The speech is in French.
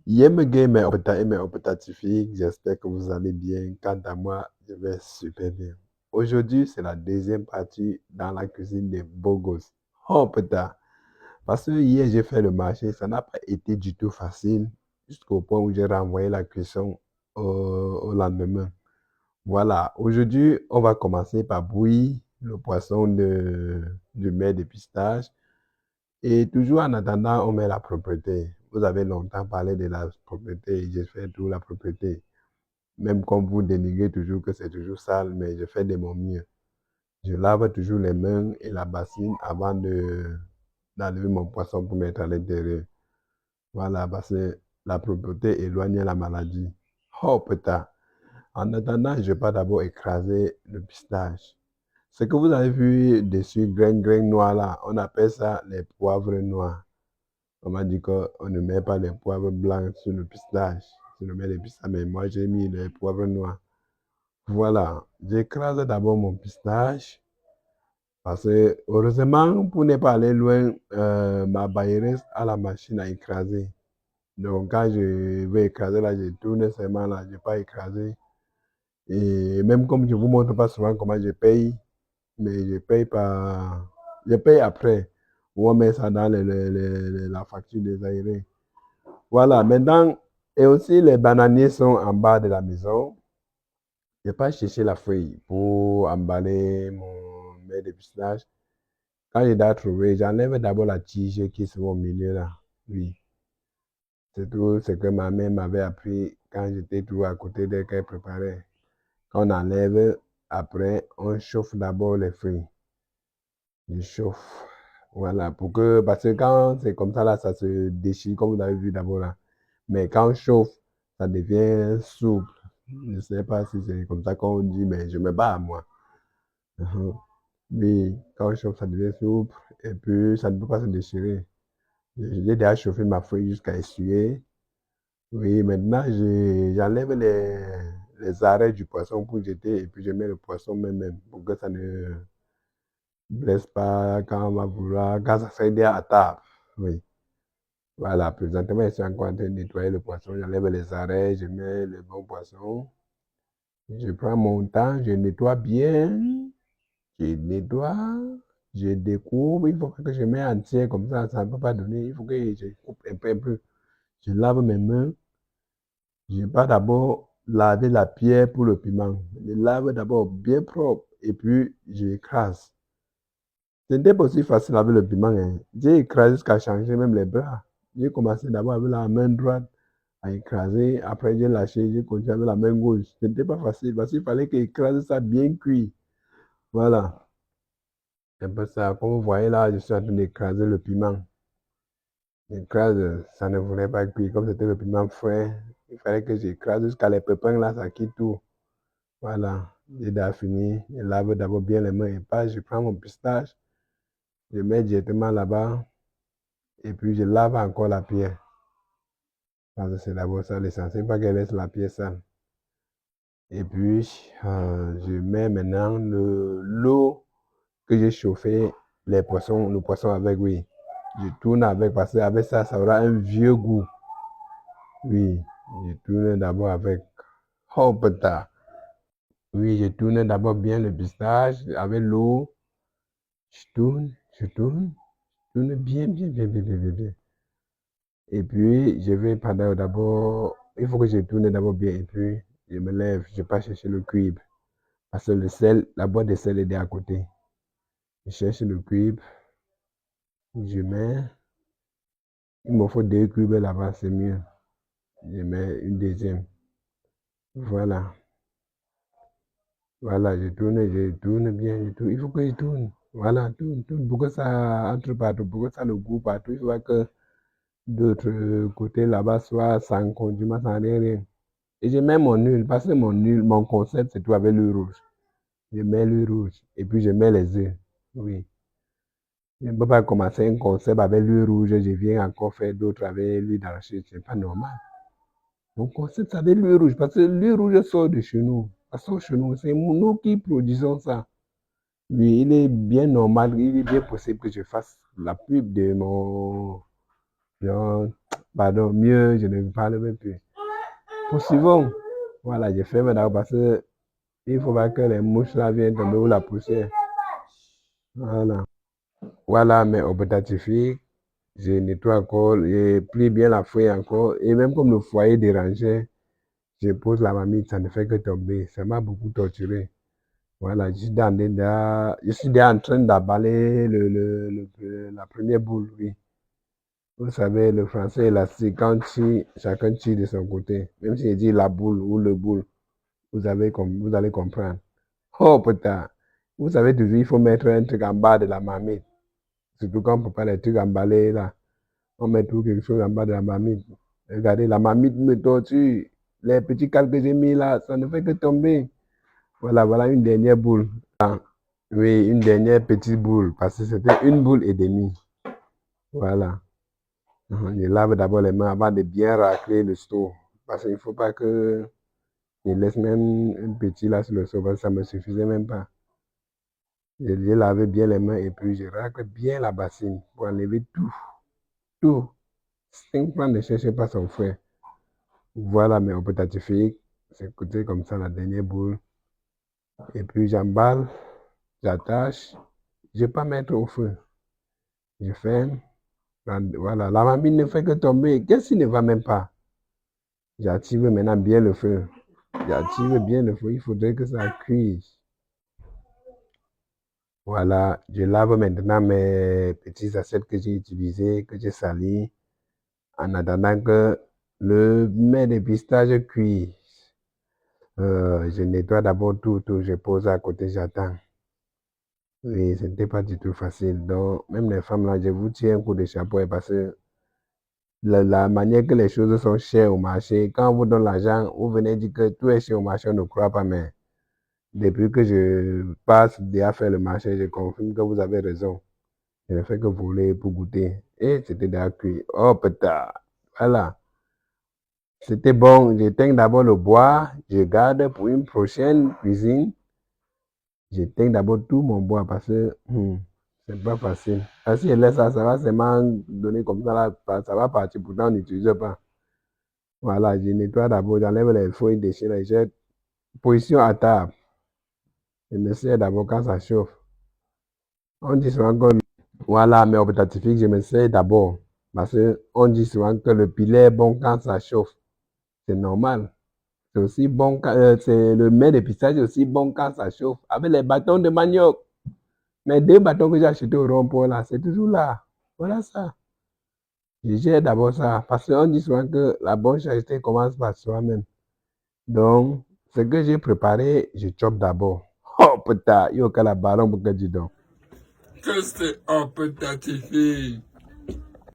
Mes opéta et mes opétatifiques, j'espère que vous allez bien. Quant à moi, je vais super bien. Aujourd'hui, c'est la deuxième partie dans la cuisine des beaux gosses. Oh putain, parce que hier j'ai fait le marché, ça n'a pas été du tout facile, jusqu'au point où j'ai renvoyé la cuisson au lendemain. Voilà, aujourd'hui, on va commencer par bouillir le poisson du mets de pistache. Et toujours en attendant, on met la propreté. Vous avez longtemps parlé de la propreté, je fais tout la propreté. Même comme vous dénigrez toujours que c'est toujours sale, mais je fais de mon mieux. Je lave toujours les mains et la bassine avant d'enlever mon poisson pour mettre à l'intérieur. Voilà, parce que la propreté éloigne la maladie. Oh putain! En attendant, je vais d'abord écraser le pistache. Ce que vous avez vu dessus, grain noir là, on appelle ça les poivres noirs. On m'a dit qu'on ne met pas les poivres blancs sur le pistache. On met les pistaches, mais moi j'ai mis les poivres noirs. Voilà, j'écrase d'abord mon pistache parce que, heureusement, pour ne pas aller loin, ma bailleuse a la machine à écraser. Donc, quand je vais écraser là, je tourne seulement là, je n'ai pas écrasé. Et même comme je ne vous montre pas souvent comment je paye, mais je paye après. Ou on met ça dans la facture des aérés. Voilà, maintenant, et aussi les bananiers sont en bas de la maison. Je n'ai pas cherché la feuille pour emballer mon mets de pistache. Quand je dois trouver, j'enlève d'abord la tige qui se voit au milieu là. Oui, c'est tout ce que ma mère m'avait appris quand j'étais toujours à côté d'elle qu'elle préparait. Quand on enlève, après, on chauffe d'abord les feuilles. Je chauffe. Voilà, parce que quand c'est comme ça là, ça se déchire comme vous avez vu d'abord là. Mais quand on chauffe, ça devient souple. Je ne sais pas si c'est comme ça qu'on dit, mais je me bats à moi. Mhm. Oui, quand on chauffe, ça devient souple et puis ça ne peut pas se déchirer. J'ai déjà chauffé ma feuille jusqu'à essuyer. Oui, maintenant, j'enlève les arrêts du poisson pour jeter et puis je mets le poisson même pour que ça ne blesse pas quand on va vouloir, quand ça serait déjà à table. Oui. Voilà, présentement, je suis encore en train de nettoyer le poisson. J'enlève les arrêts, je mets le bon poisson. Je prends mon temps, je nettoie bien. Je nettoie, je découpe. Il faut que je mette entier comme ça ne peut pas donner. Il faut que je coupe un peu, un peu. Je lave mes mains. Je vais d'abord laver la pierre pour le piment. Je lave d'abord bien propre et puis j'écrase. Ce n'était pas aussi facile avec le piment, hein. J'ai écrasé jusqu'à changer même les bras. J'ai commencé d'abord avec la main droite à écraser. Après, j'ai lâché, j'ai continué avec la main gauche. Ce n'était pas facile parce qu'il fallait que j'écrase ça bien cuit. Voilà. C'est un peu ça. Comme vous voyez là, je suis en train d'écraser le piment. J'écrase, ça ne voulait pas cuire. Comme c'était le piment frais, il fallait que j'écrase jusqu'à les pépins là, ça quitte tout. Voilà. J'ai déjà fini. Je lave d'abord bien les mains et pas. Je prends mon pistache, je mets directement là-bas et puis je lave encore la pierre. Parce que c'est d'abord ça l'essentiel, pas qu'elle laisse la pierre sale. Et puis, je mets maintenant l'eau que j'ai chauffé le poisson avec, oui. Je tourne avec, parce qu'avec ça, ça aura un vieux goût. Oui, je tourne d'abord avec. Oh, putain. Oui, je tourne d'abord bien le pistache avec l'eau. Je tourne bien. Et puis, je vais pendant d'abord, il faut que je tourne d'abord bien, et puis, je me lève, je pars chercher le cuivre. Parce que le sel, la boîte de sel est à côté. Je cherche le cuivre, je mets, il me faut deux cubes là-bas, c'est mieux. Je mets une deuxième. Voilà. Voilà, je tourne bien, je tourne. Il faut que je tourne. Voilà, tourne. Pour que ça entre partout, pour que ça le goût partout. Il faut que d'autres côtés là-bas soient sans condiment, sans rien. Et je mets mon huile, parce que mon concept, c'est tout avec l'huile rouge. Je mets l'huile rouge et puis je mets les œufs. Oui. Je ne peux pas commencer un concept avec l'huile rouge, je viens encore faire d'autres avec l'huile d'arachide, c'est pas normal. Mon concept, c'est avec l'huile rouge, parce que l'huile rouge sort de chez nous. Ça sort chez nous, c'est nous qui produisons ça. Oui, il est bien normal, il est bien possible que je fasse la pub de mon... Pardon, mieux, je ne parle même plus. Poursuivons. Voilà, je ferme d'abord parce que il ne faut pas que les mouches là viennent tomber ou la poussière. Voilà. Voilà, mais au potatifie, je nettoie encore, je plie bien la feuille encore. Et même comme le foyer dérangeait, je pose la marmite, ça ne fait que tomber. Ça m'a beaucoup torturé. Voilà, je suis déjà en train d'emballer la première boule, oui. Vous savez, le français élastique, quand chacun tire de son côté. Même si je dis la boule ou le boule, vous allez comprendre. Oh putain, vous savez toujours, il faut mettre un truc en bas de la marmite. Surtout quand on ne peut pas les trucs emballés là. On met tout quelque chose en bas de la marmite. Regardez, la marmite me torture. Les petits cales que j'ai mis là, ça ne fait que tomber. Voilà, voilà une dernière boule. Oui, une dernière petite boule, parce que c'était une boule et demie. Voilà. Je lave d'abord les mains avant de bien racler le seau. Parce qu'il ne faut pas que je laisse même un petit là sur le seau, parce que ça ne me suffisait même pas. Je lavé bien les mains et puis je racle bien la bassine pour enlever tout. Tout. 5 francs ne cherchez pas son frère. Voilà, mais on peut tatifier. C'est côté comme ça la dernière boule. Et puis j'emballe, j'attache. Je ne vais pas mettre au feu. Je ferme. Voilà, la marmite ne fait que tomber. Qu'est-ce qui ne va même pas? J'active maintenant bien le feu. J'active bien le feu. Il faudrait que ça cuise. Voilà, je lave maintenant mes petites assiettes que j'ai utilisées, que j'ai salies, en attendant que le mets de pistache cuise. Je nettoie d'abord tout, je pose à côté, j'attends. Oui, ce n'était pas du tout facile. Donc, même les femmes là, je vous tiens un coup de chapeau parce que la manière que les choses sont chères au marché, quand on vous donne l'argent, vous venez dire que tout est cher au marché, on ne croit pas, mais depuis que je passe à faire le marché, je confirme que vous avez raison. Je ne fais que voler pour goûter. Et c'était déjà cuit. Oh putain, voilà. C'était bon. J'éteins d'abord le bois, je garde pour une prochaine cuisine. J'éteins d'abord tout mon bois parce que c'est pas facile. Si je laisse ça, ça va seulement donner comme ça, là, ça va partir, pourtant on n'utilise pas. Voilà, je nettoie d'abord, j'enlève les feuilles déchirées, les jette. Position à table. Je me sers d'abord quand ça chauffe. On dit souvent que, voilà, mais au potatifik, je me sers d'abord. Parce qu'on dit souvent que le pilet est bon quand ça chauffe. C'est normal. C'est aussi bon quand, c'est le mets de pistache est aussi bon quand ça chauffe. Avec les bâtons de manioc. Mais 2 bâtons que j'ai achetés au rond-point là, c'est toujours là. Voilà ça. Je gère d'abord ça. Parce qu'on dit souvent que la bonne charité commence par soi-même. Donc, ce que j'ai préparé, je chope d'abord. Oh putain, yo, que la ballon pour que tu donnes. Que c'est un peu tatifié.